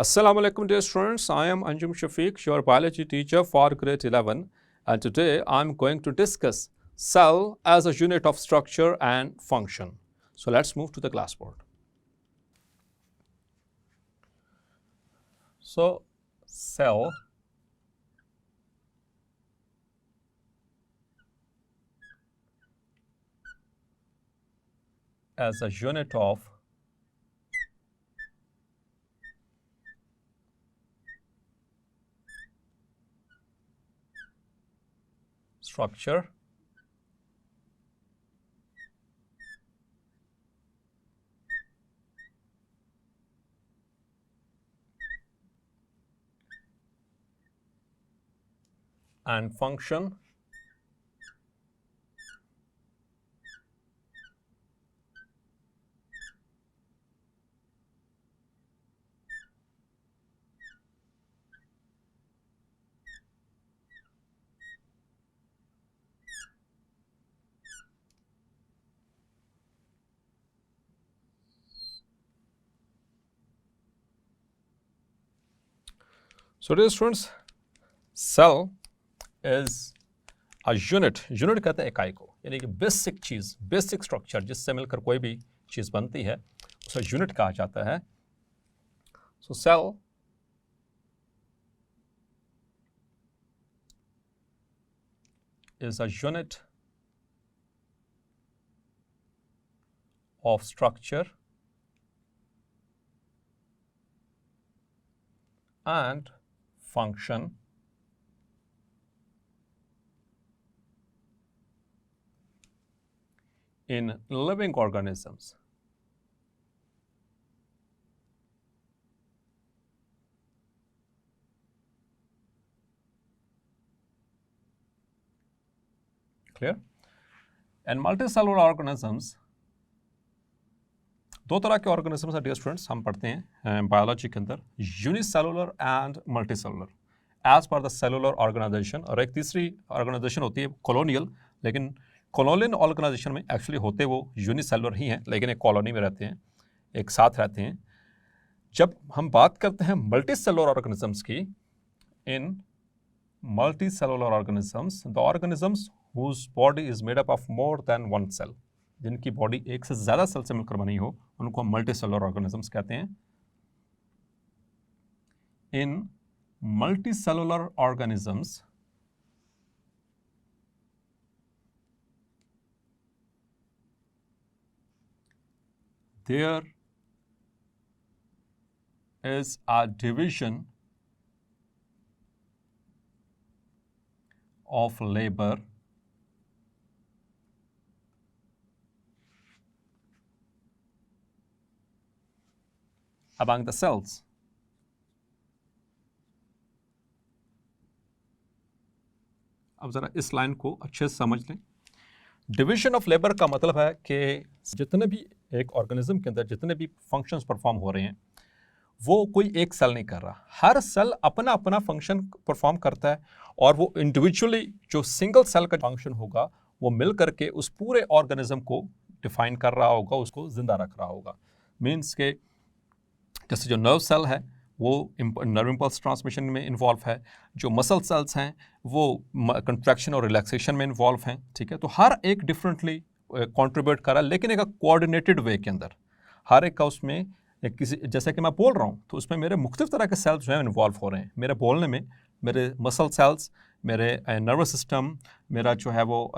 Assalamu alaikum dear students, I am Anjum Shafiq, your biology teacher for grade 11, and today I am going to discuss cell as a unit of structure and function. So let's move to the classboard. So cell as a unit of structure and function So dear students, cell is a unit कहते हैं इकाई को, यानी कि basic चीज़, basic structure जिससे मिलकर कोई भी चीज़ बनती है उसे यूनिट कहा जाता है. So cell is a unit of structure and function in living organisms. Clear? And multicellular organisms, दो तरह के ऑर्गेनिजम्स हैं डियर स्टूडेंट्स, हम पढ़ते हैं बायोलॉजी के अंदर, unicellular and multicellular as per the cellular organisation. और एक तीसरी ऑर्गेनाइजेशन होती है कॉलोनियल, लेकिन कॉलोनियल ऑर्गेनाइजेशन में एक्चुअली होते वो यूनिसेलुलर ही हैं, लेकिन एक कॉलोनी में रहते हैं, एक साथ रहते हैं. जब हम बात करते हैं मल्टीसेलुलर ऑर्गेनिजम्स की, in multicellular organisms the organisms whose body is made up of more than one cell, जिनकी बॉडी एक से ज़्यादा सेल से मिलकर बनी हो, उनको हम मल्टीसेलुलर ऑर्गेनिजम्स कहते हैं. In multicellular organisms there is a division of labor among the cells. अब ज़रा इस लाइन को अच्छे से समझ लें. डिवीजन ऑफ लेबर का मतलब है कि जितने भी एक ऑर्गेनिज्म के अंदर जितने भी फंक्शंस परफॉर्म हो रहे हैं वो कोई एक सेल नहीं कर रहा, हर सेल अपना अपना फंक्शन परफॉर्म करता है, और वो इंडिविजुअली जो सिंगल सेल का फंक्शन होगा वो मिल करके उस पूरे ऑर्गेनिज्म को डिफाइन कर रहा होगा, उसको जिंदा रख रहा होगा. मीन्स के जैसे जो नर्व सेल है वो नर्व इम्पल्स ट्रांसमिशन में इन्वॉल्व है, जो मसल सेल्स हैं वो कंट्रैक्शन और रिलैक्सेशन में इन्वॉल्व हैं. ठीक है, तो हर एक डिफरेंटली कंट्रीब्यूट कर रहा है, लेकिन एक कोऑर्डिनेटेड वे के अंदर. हर एक का उसमें एक किसी, जैसे कि मैं बोल रहा हूँ तो उसमें मेरे मुख्तलिफ तरह के सेल्स जो हैं इन्वॉल्व हो रहे हैं. मेरे बोलने में मेरे मसल सेल्स, मेरे नर्वस सिस्टम, मेरा जो है वो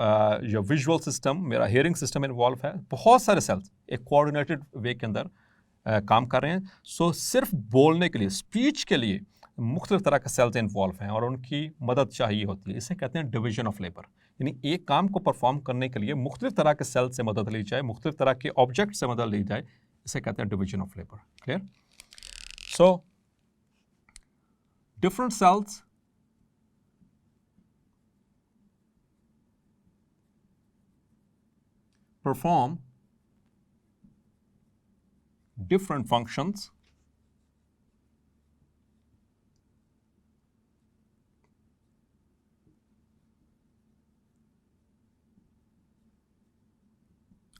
जो विजुअल सिस्टम, मेरा हियरिंग सिस्टम इन्वॉल्व है. बहुत सारे सेल्स एक कोऑर्डिनेटेड वे के अंदर काम कर रहे हैं. सो सिर्फ बोलने के लिए, स्पीच के लिए मुख्तलिफ तरह के सेल्स इन्वॉल्व हैं और उनकी मदद चाहिए होती है. इसे कहते हैं डिवीजन ऑफ लेबर, यानी एक काम को परफॉर्म करने के लिए मुख्तलिफ तरह के सेल से मदद ली जाए, मुख्तलिफ तरह के ऑब्जेक्ट से मदद ली जाए, इसे कहते हैं division of labour. Clear? So different cells perform different functions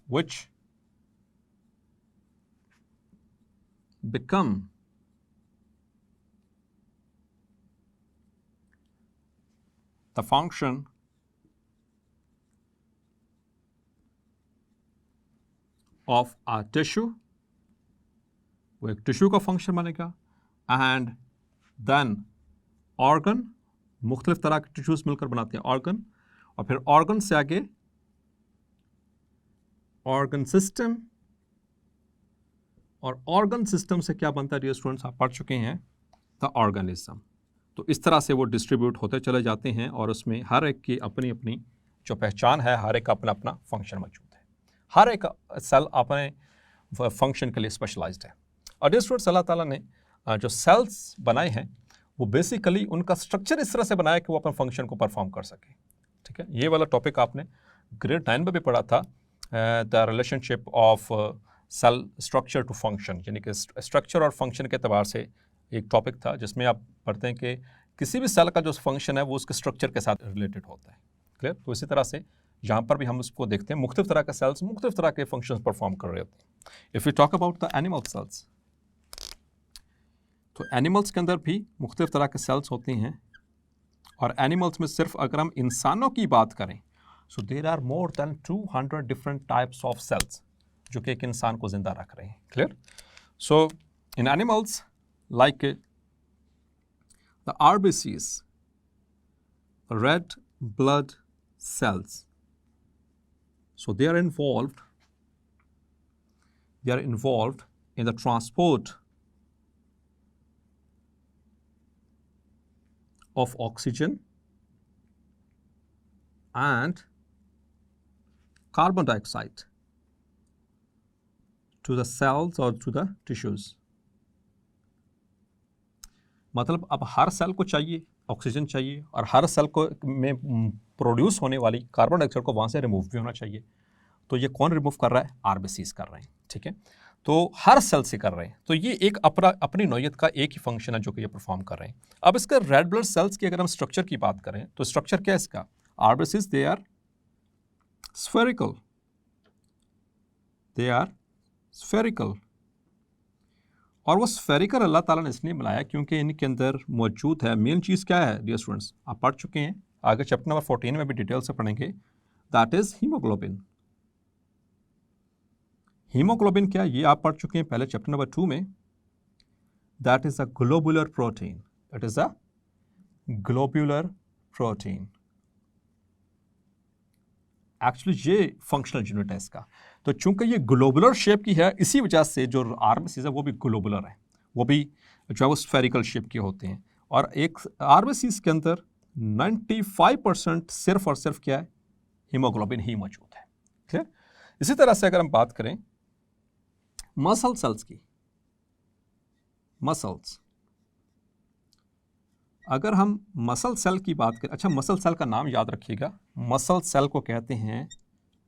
which become the function of a tissue, वो एक टिश्यू का फंक्शन बनेगा, एंड देन ऑर्गन, मुख्तलिफ तरह के टिश्यूज मिलकर बनाते हैं ऑर्गन, और फिर ऑर्गन से आगे ऑर्गन सिस्टम, और ऑर्गन सिस्टम से क्या बनता है डियर स्टूडेंट्स, आप पढ़ चुके हैं, द ऑर्गेनिज्म। तो इस तरह से वो डिस्ट्रीब्यूट होते चले जाते हैं और उसमें हर एक की अपनी अपनी जो पहचान है, हर एक का अपना अपना फंक्शन मौजूद है, हर एक सेल अपने फंक्शन के लिए स्पेशलाइज्ड है। और डियर स्टूडेंट्स, अल्लाह ताला ने जो सेल्स बनाए हैं वो बेसिकली उनका स्ट्रक्चर इस तरह से बनाया कि वो अपने फंक्शन को परफॉर्म कर सके। ठीक है, ये वाला टॉपिक आपने ग्रेड 9 में भी पढ़ा था, the relationship of cell structure to function, यानी कि स्ट्रक्चर और फंक्शन के एतबार से एक टॉपिक था जिसमें आप पढ़ते हैं कि किसी भी सेल का जो फंक्शन है वो उसके स्ट्रक्चर के साथ रिलेटेड होता है। क्लियर? तो इसी तरह से यहाँ पर भी हम उसको देखते हैं, मुख्तलिफ तरह के सेल्स मुख्तलिफ तरह के फंक्शंस परफॉर्म कर रहे होते हैं। If you talk about the animal cells, तो एनिमल्स के अंदर भी मुख्तलिफ तरह के सेल्स होते हैं, और एनिमल्स में सिर्फ अगर हम इंसानों की बात करें, so there are more than 200 different types of cells जो कि एक इंसान को जिंदा रख रहे हैं। Clear? So in animals like the RBCs, red blood cells, so they are involved in the transport of oxygen and carbon dioxide to the cells or to the tissues. मतलब अब हर सेल को चाहिए ऑक्सीजन चाहिए, और हर cell को में produce होने वाली कार्बन डाइऑक्साइड को वहाँ से रिमूव भी होना चाहिए। तो ये कौन रिमूव कर रहा है? RBCs कर रहे हैं। ठीक है, तो हर सेल से कर रहे हैं। तो ये एक अपनी नौयत का एक ही फंक्शन है जो कि ये परफॉर्म कर रहे हैं। अब इसका रेड ब्लड सेल्स की अगर हम स्ट्रक्चर की बात करें तो स्ट्रक्चर क्या है इसका? RBCs दे आर स्फेरिकल, और वो स्फेरिकल अल्लाह ताला ने इसलिए बनाया क्योंकि इनके अंदर मौजूद है मेन चीज़ क्या है डियर स्टूडेंट्स, आप पढ़ चुके हैं, आगे चैप्टर नंबर 14 में भी डिटेल से पढ़ेंगे, दैट इज हीमोग्लोबिन। हीमोग्लोबिन क्या, ये आप पढ़ चुके हैं पहले चैप्टर नंबर 2 में, that is a globular protein, that is a globular protein. Actually ये फंक्शनल यूनिट है इसका। तो चूंकि ये ग्लोबुलर शेप की है, इसी वजह से जो RBCs है वो भी ग्लोबुलर है, वो भी जो है वो स्फेरिकल शेप के होते हैं। और एक RBCs के अंदर 95% सिर्फ और सिर्फ क्या है? हीमोग्लोबिन ही मौजूद है। ठीक? इसी तरह से अगर हम बात करें मसल सेल्स की, मसल्स, अगर हम मसल सेल की बात करें, अच्छा मसल सेल का नाम याद रखिएगा, मसल सेल को कहते हैं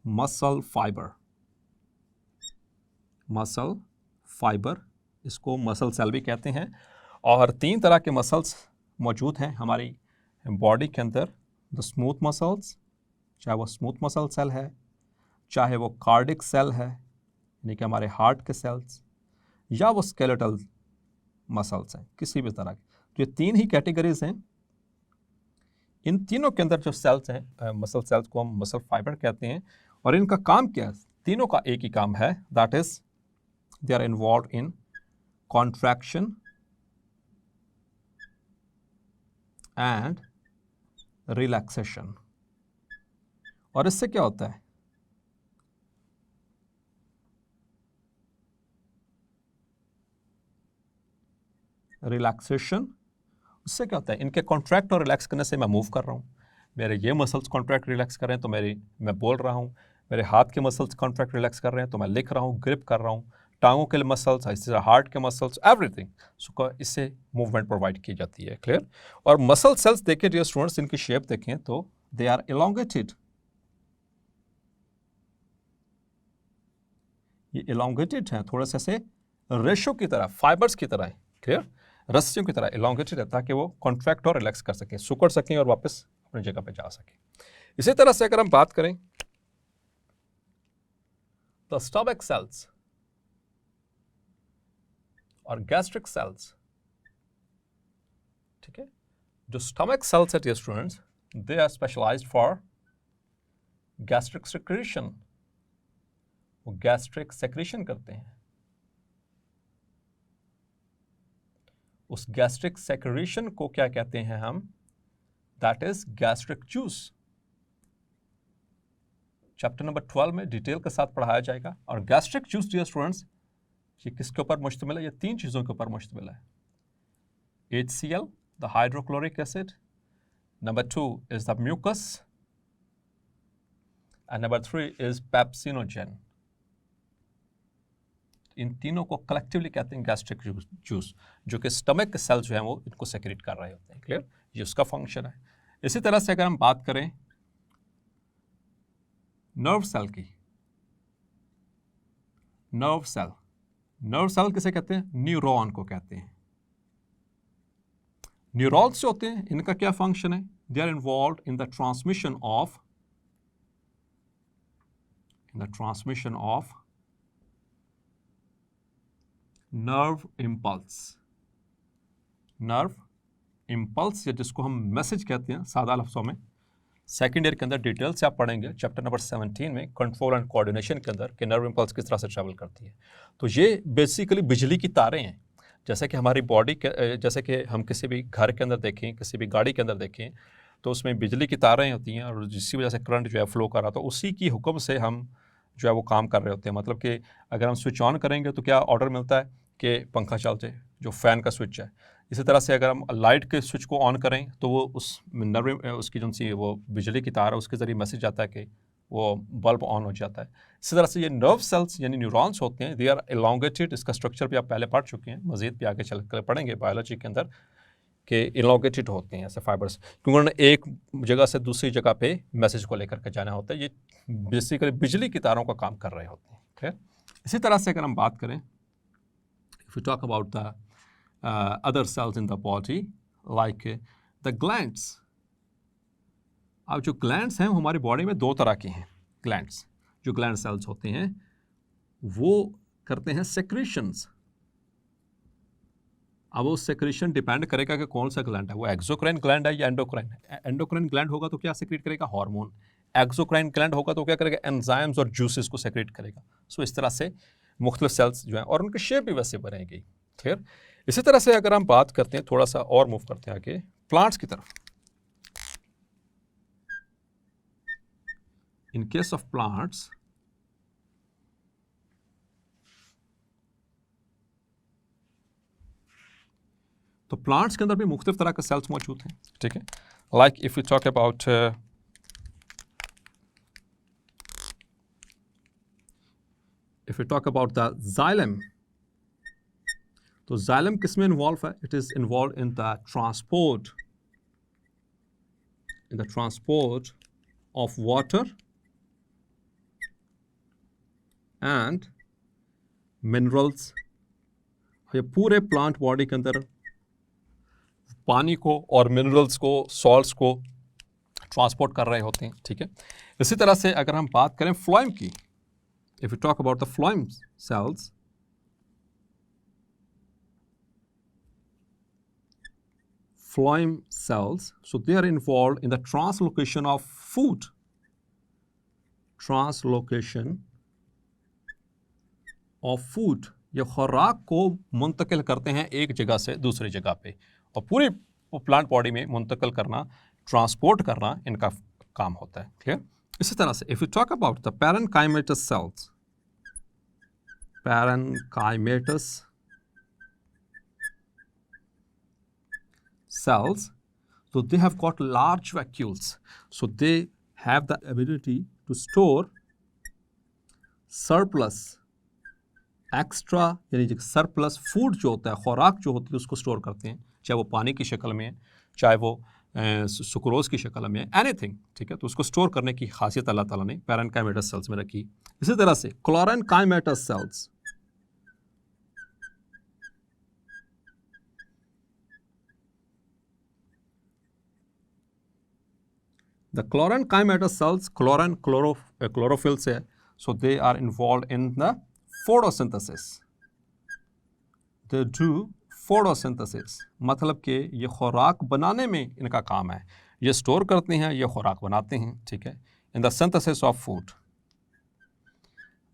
मसल फाइबर, मसल फाइबर, इसको मसल सेल भी कहते हैं। और 3 तरह के मसल्स मौजूद हैं हमारी बॉडी के अंदर, द स्मूथ मसल्स, चाहे वो स्मूथ मसल सेल है, चाहे वो कार्डिक सेल है यानी कि हमारे हार्ट के सेल्स, या वो स्केलेटल मसल्स हैं किसी भी तरह के। तो ये 3 ही कैटेगरीज हैं। इन तीनों के अंदर जो सेल्स हैं मसल सेल्स को हम मसल फाइबर कहते हैं, और इनका काम क्या है? तीनों का एक ही काम है, that is they are involve in contraction and relaxation. और इससे क्या होता है? रिलैक्सेशन, उससे क्या होता है? इनके कॉन्ट्रैक्ट और रिलैक्स करने से मैं मूव कर रहा हूँ, मेरे ये मसल्स कॉन्ट्रैक्ट रिलैक्स कर रहे हैं तो मैं बोल रहा हूँ, मेरे हाथ के मसल्स कॉन्ट्रैक्ट रिलैक्स कर रहे हैं तो मैं लिख रहा हूँ, ग्रिप कर रहा हूँ, टांगों के मसल्स, इसी तरह हार्ट के मसल्स, एवरीथिंग, सो इससे मूवमेंट प्रोवाइड की जाती है। क्लियर? और मसल सेल्स देखें डियर स्टूडेंट्स, इनकी शेप देखें तो दे आर एलोंगेटेड, ये एलोंगेटेड हैं, थोड़ा सा से रेशो की तरह, फाइबर्स की तरह है। क्लियर? रस्सियों की तरह एलोंगेटेड है ताकि वो कॉन्ट्रैक्ट और रिलैक्स कर सकें, सुकड़ सकें और वापस अपनी जगह पे जा सकें। इसी तरह से अगर हम बात करें द स्टमक सेल्स और गैस्ट्रिक सेल्स, ठीक है, जो स्टमक सेल्स है dear students, they are specialized for gastric secretion, वो गैस्ट्रिक सेक्रेशन करते हैं। उस गैस्ट्रिक सेक्रेशन को क्या कहते हैं हम? That is gastric juice. Chapter number 12 में डिटेल के साथ पढ़ाया जाएगा। और गैस्ट्रिक जूस डियर स्टूडेंट्स, ये किसके ऊपर मुश्तमिल है? ये 3 चीज़ों के ऊपर मुश्तमिल है। HCl, the hydrochloric acid, number 2 is the mucus, and number 3 is pepsinogen. इन तीनों को कलेक्टिवली कहते हैं गैस्ट्रिक जूस, जो कि स्टमक के सेल जो है वो इनको सेक्रेट कर रहे होते हैं। क्लियर? ये उसका फंक्शन है। इसी तरह से अगर हम बात करें नर्व सेल की, नर्व सेल किसे कहते हैं? न्यूरॉन को कहते हैं। न्यूरॉन्स जो होते हैं इनका क्या फंक्शन है? They are involve in the transmission of nerve impulse, या जिसको हम मैसेज कहते हैं सादा लफ्ज़ों में। सेकेंड ईयर के अंदर डिटेल से आप पढ़ेंगे चैप्टर नंबर 17 में कंट्रोल एंड कोऑर्डिनेशन के अंदर कि नर्व इम्पल्स किस तरह से ट्रैवल करती है। तो ये बेसिकली बिजली की तारें हैं। जैसे कि हमारी बॉडी के, जैसे कि हम किसी भी घर के अंदर देखें, किसी भी गाड़ी के अंदर देखें, तो उसमें बिजली की तारें होती हैं और जिसकी वजह से करंट जो है फ्लो कर रहा, तो उसी की हुक्म से हम जो है वो काम कर रहे होते हैं। मतलब कि अगर हम स्विच ऑन करेंगे तो क्या ऑर्डर मिलता है कि पंखा चल जाए, जो फ़ैन का स्विच है। इसी तरह से अगर हम लाइट के स्विच को ऑन करें तो वो उस नर्व, उसकी जो सी वो बिजली की तार है उसके ज़रिए मैसेज आता है कि वो बल्ब ऑन हो जाता है। इसी तरह से ये नर्व सेल्स यानी न्यूरॉन्स होते हैं, दे आर एलोंगेटेड। इसका स्ट्रक्चर भी आप पहले पढ़ चुके हैं, मज़ीद भी आगे चल कर पढ़ेंगे बायोलॉजी के अंदर कि एलोंगेटेड होते हैं ऐसे फाइबर्स, क्योंकि उन्होंने एक जगह से दूसरी जगह पे मैसेज को लेकर के जाना होता है। ये बेसिकली बिजली की तारों का काम कर रहे होते हैं। ठीक। इसी तरह से अगर हम बात करें, if you talk about the other cells in the body like the glands। अब जो ग्लैंड्स हैं हमारी बॉडी में 2 तरह के हैं। ग्लैंड्स, जो ग्लैंड सेल्स होते हैं वो करते हैं सेक्रेशंस। अब वो सेक्रेशन डिपेंड करेगा कि कौन सा ग्लैंड है, वो एक्सोक्राइन ग्लैंड है या एंडोक्राइन। एंडोक्राइन ग्लैंड होगा तो क्या सेक्रेट करेगा? हार्मोन। एक्सोक्राइन ग्लैंड होगा तो क्या करेगा? एंजाइम्स और जूसेस को सेक्रेट करेगा। सो इस तरह से मुख्तलिफ सेल्स जो हैं और उनकी शेप भी वैसे बनेगी। ठीक। इसी तरह से अगर हम बात करते हैं, थोड़ा सा और मूव करते हैं आगे प्लांट्स की तरफ। इन केस ऑफ प्लांट्स, तो प्लांट्स के अंदर भी मुख्तलिफ तरह के सेल्स मौजूद हैं। ठीक है, like if you talk about the xylem, तो जाइलम किस में इन्वॉल्व है? It is involve in the transport of water and minerals. ये पूरे प्लांट बॉडी के अंदर पानी को और मिनरल्स को, सॉल्ट्स को ट्रांसपोर्ट कर रहे होते हैं। ठीक है, इसी तरह से अगर हम बात करें फ्लोएम की, if you talk about the phloem cells, phloem cells, so they are involved in the translocation of food, ये खुराक को मुंतकिल करते हैं एक जगह से दूसरी जगह पे, और पूरी प्लांट बॉडी में मुंतकिल करना, ट्रांसपोर्ट करना इनका काम होता है। क्लियर? इसी तरह से if you talk about the parenchymatous cells, so they have got large vacuoles, so they have the ability to store surplus, extra यानी surplus food जो होता है, खुराक जो होती है उसको स्टोर करते हैं, चाहे वो पानी की शक्ल में है, चाहे वो सुक्रोज की शक्ल में है, एनीथिंग। ठीक है, तो उसको स्टोर करने की खासियत अल्लाह ताला ने पैरेन्काइमेटस सेल्स में रखी। इसी तरह से क्लोरेन्काइमेटस sales, the chlorenchymatous cells, chlorophyll से, so they are involved in the photosynthesis, they do photosynthesis, मतलब कि ये खुराक बनाने में इनका काम है। ये स्टोर करते हैं, ये खुराक बनाते हैं, ठीक है। In the synthesis of food,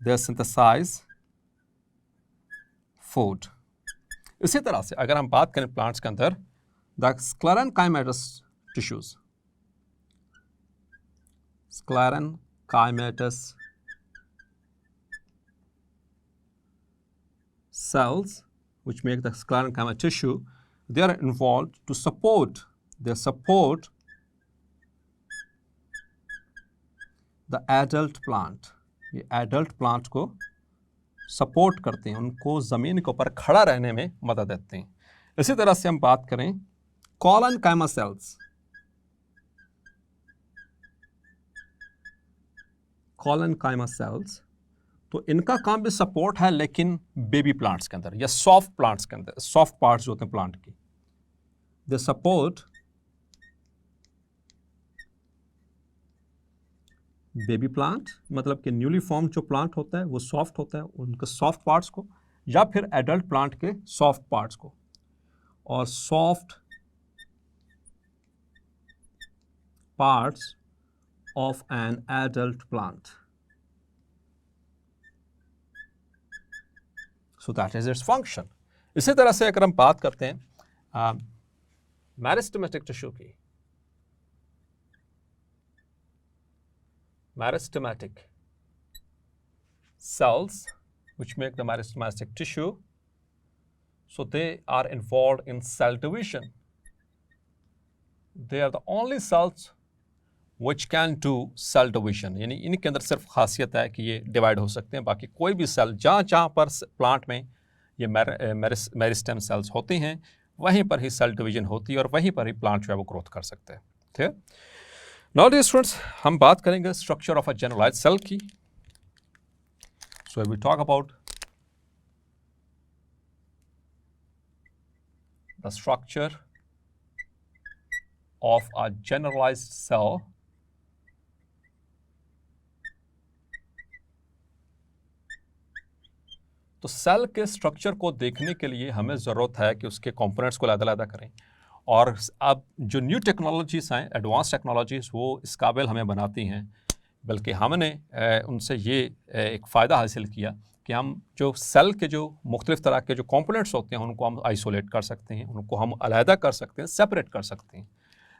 they synthesize food. इसी तरह से अगर हम बात करें प्लांट्स के अंदर, the sclerenchymatous tissues, sclerenchymatous cells which make the sclerenchyma tissue, they are involved to support, they support the adult plant. ये adult plant को सपोर्ट करते हैं, उनको ज़मीन के ऊपर खड़ा रहने में मदद देते हैं। इसी तरह से हम बात करें कॉलनकाइमा सेल्स, कॉलनकाइमा सेल्स, तो इनका काम भी सपोर्ट है, लेकिन बेबी प्लांट्स के अंदर या सॉफ्ट प्लांट्स के अंदर, सॉफ्ट पार्ट्स जो होते हैं प्लांट की, दे सपोर्ट बेबी प्लांट, मतलब कि न्यूली फॉर्म जो प्लांट होता है वो सॉफ्ट होता है, उनके सॉफ्ट पार्ट्स को, या फिर एडल्ट प्लांट के सॉफ्ट पार्ट्स को। और soft parts of an adult plant, so that is its function. इसी तरह से अगर हम बात करते हैं मेरिस्टेमेटिक टिश्यू की, meristematic cells which make the meristematic tissue, so they are involved in cell division. They are the only cells which can do cell division, यानी इनके अंदर सिर्फ खासियत है कि ये डिवाइड हो सकते हैं, बाकी कोई भी सेल जहाँ पर प्लांट में ये मेरिस्टेम सेल्स होती हैं वहीं पर ही सेल डिवीजन होती है और वहीं पर ही प्लांट जो है वो ग्रोथ कर सकते हैं, ठीक है। नाउ डियर स्टूडेंट्स, हम बात करेंगे structure of a generalized cell की। So we talk about the structure of a generalized cell, तो सेल के स्ट्रक्चर को देखने के लिए हमें ज़रूरत है कि उसके कंपोनेंट्स को अलग-अलग करें। और अब जो न्यू टेक्नोलॉजीज़ हैं, एडवांस टेक्नोलॉजीज़, वो इस काबिल हमें बनाती हैं, बल्कि हमने उनसे ये एक फ़ायदा हासिल किया कि हम जो सेल के जो मुख्तलिफ तरह के जो कंपोनेंट्स होते हैं उनको हम आइसोलेट कर सकते हैं, उनको हम अलहदा कर सकते हैं, सेपरेट कर सकते हैं।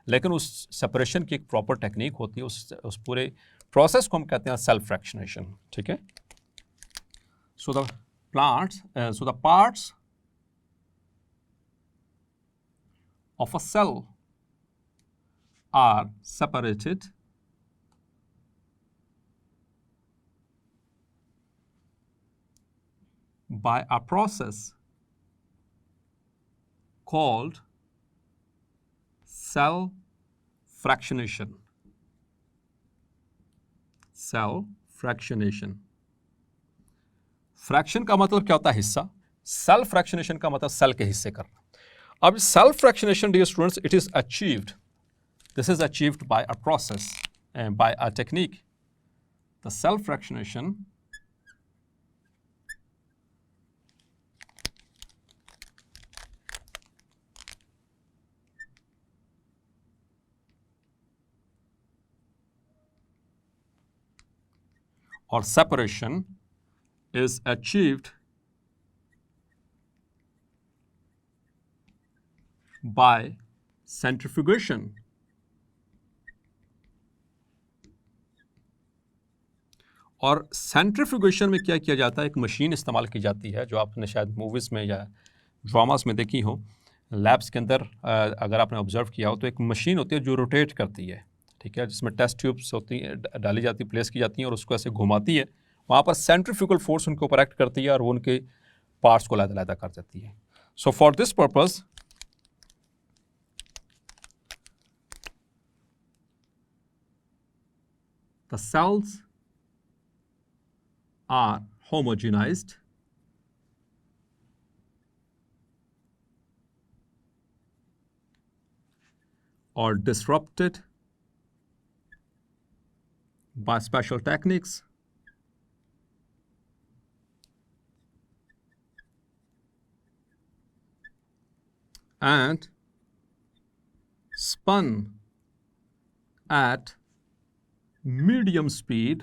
लेकिन उस सेपरेशन की एक प्रॉपर टेक्निक होती है, उस पूरे प्रोसेस को हम कहते हैं सेल फ्रैक्शनेशन, ठीक है। So the parts of a cell are separated by a process called cell fractionation. Cell fractionation. Fraction का मतलब क्या होता है? हिस्सा। सेल फ्रैक्शनेशन का मतलब सेल के हिस्से करना। अब cell fractionation, dear students, it is achieved, this is achieved by a process and by a technique. The cell fractionation or separation is achieved by centrifugation. और सेंट्रीफ्यूगेशन में क्या किया जाता है? एक मशीन इस्तेमाल की जाती है जो आपने शायद मूवीज़ में या ड्रामास में देखी हो। लैब्स के अंदर अगर आपने ऑब्जर्व किया हो तो एक मशीन होती है जो रोटेट करती है, ठीक है, जिसमें टेस्ट ट्यूब्स होती हैं, डाली जाती, प्लेस की जाती हैं और उसको ऐसे घुमाती है। वहाँ पर सेंट्रीफ्यूगल फोर्स उनके ऊपर एक्ट करती है और वो उनके पार्ट्स को अलग-अलग कर देती है। So for this purpose the cells are homogenized or disrupted by special techniques and spun at medium speed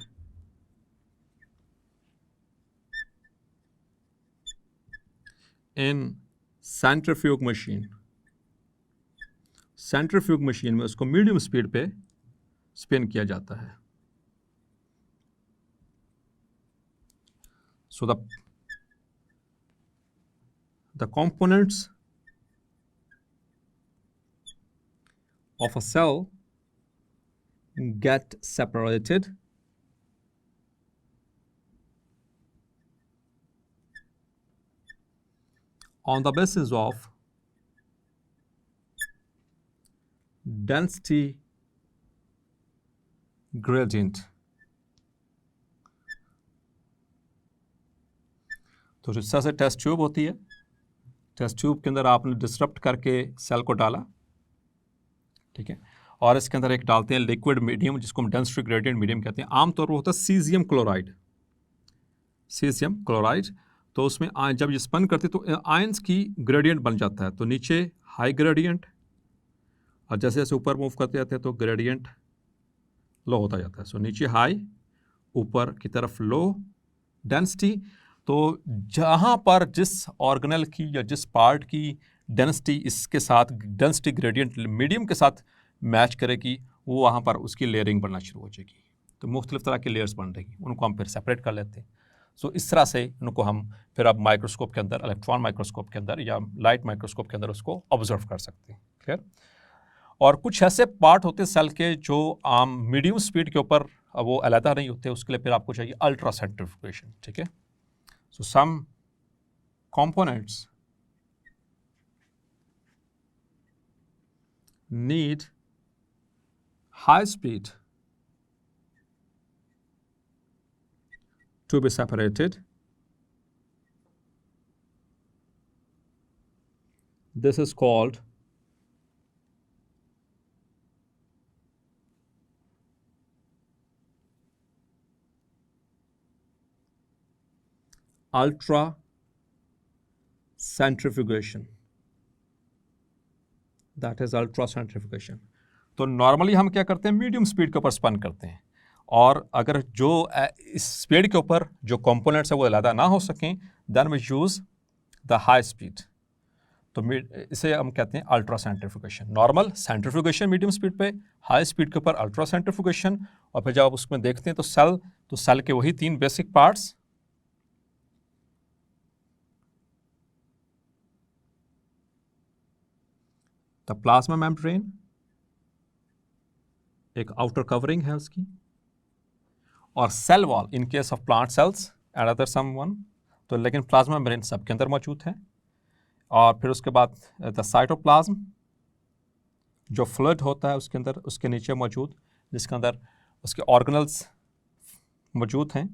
in centrifuge machine. Centrifuge machine में उसको मीडियम स्पीड पे स्पिन किया जाता है. So the components of a cell get separated on the basis of density gradient. तो जिस तरह से टेस्ट ट्यूब होती है, टेस्ट ट्यूब के अंदर आपने डिसरप्ट करके सेल को डाला, ठीक है, और इसके अंदर एक डालते हैं लिक्विड मीडियम जिसको हम डेंसिटी ग्रेडियंट मीडियम कहते हैं. आमतौर पर होता है सीजियम क्लोराइड. सीजियम क्लोराइड तो उसमें जब ये स्पन करती है तो आयंस की ग्रेडियंट बन जाता है. तो नीचे हाई ग्रेडियंट और जैसे जैसे ऊपर मूव करते जाते हैं तो ग्रेडियंट लो होता जाता है. सो नीचे हाई, ऊपर की तरफ लो डेंसिटी. तो जहाँ पर जिस ऑर्गेनेल की या जिस पार्ट की डेंसिटी इसके साथ डेंसिटी ग्रेडियंट मीडियम के साथ मैच करेगी, वो वहाँ पर उसकी लेयरिंग बनना शुरू हो जाएगी. तो मुख्तलिफ तरह की लेयर्स बन रहेगी, उनको हम फिर सेपरेट कर लेते हैं. सो इस तरह से उनको हम फिर अब माइक्रोस्कोप के अंदर, इलेक्ट्रॉन माइक्रोस्कोप के अंदर या लाइट माइक्रोस्कोप के अंदर उसको ऑब्जर्व कर सकते हैं. क्लियर. और कुछ ऐसे पार्ट होते हैं सेल के जो आम मीडियम स्पीड के ऊपर वो अलहदा नहीं होते, उसके लिए फिर आपको चाहिए अल्ट्रा सेंट्रीफ्यूगेशन. ठीक है. सो सम components need high speed to be separated. This is called ultra centrifugation. That is ultra centrifugation. तो नॉर्मली हम क्या करते हैं, मीडियम स्पीड के ऊपर स्पन करते हैं, और अगर जो इस स्पीड के ऊपर जो कंपोनेंट्स है वो अलहदा ना हो सकें, then we use the high speed. तो इसे हम कहते हैं ultra centrifugation. Normal centrifugation medium speed पे, हाई स्पीड के ऊपर अल्ट्रा सेंट्रीफ्यूगेशन. और फिर जब आप उसमें देखते हैं तो सेल के वही 3 basic parts, the plasma membrane, एक आउटर कवरिंग है उसकी, और cell wall in case of plant cells and other some one. तो लेकिन प्लाज्मा मेम्ब्रेन सबके अंदर मौजूद है. और फिर उसके बाद द साइटोप्लाज्म जो फ्लूइड होता है उसके अंदर, उसके नीचे मौजूद, जिसके अंदर उसके ऑर्गेनल्स मौजूद हैं.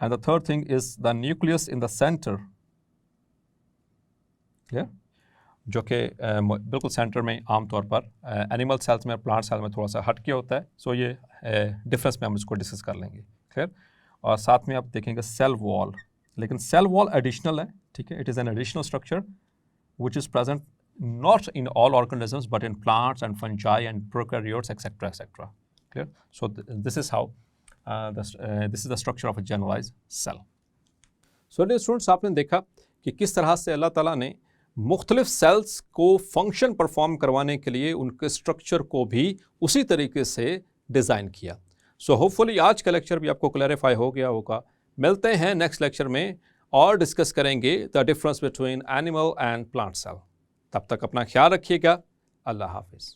And the third thing is the nucleus in the centre. Clear. जो कि बिल्कुल सेंटर में आमतौर पर एनिमल सेल्स में, प्लांट सेल में थोड़ा सा हट के होता है. सो ये डिफरेंस में हम इसको डिस्कस कर लेंगे. क्लियर. और साथ में आप देखेंगे सेल वॉल, लेकिन सेल वॉल एडिशनल है. ठीक है. It is an additional structure which is present not in all organisms but in plants and fungi and prokaryotes etcetera etcetera. Clear. So this is how this is the structure of a generalized cell. So dear students, आपने देखा कि किस तरह से अल्लाह ताला ने मुख्तलिफ sales को फंक्शन परफॉर्म करवाने के लिए उनके स्ट्रक्चर को भी उसी तरीके से डिज़ाइन किया. सो होपफुली आज का लेक्चर भी आपको क्लैरिफाई हो गया होगा. मिलते हैं नेक्स्ट लेक्चर में और डिस्कस करेंगे the difference between animal and plant cell. तब तक अपना ख्याल रखिएगा. अल्लाह हाफिज़.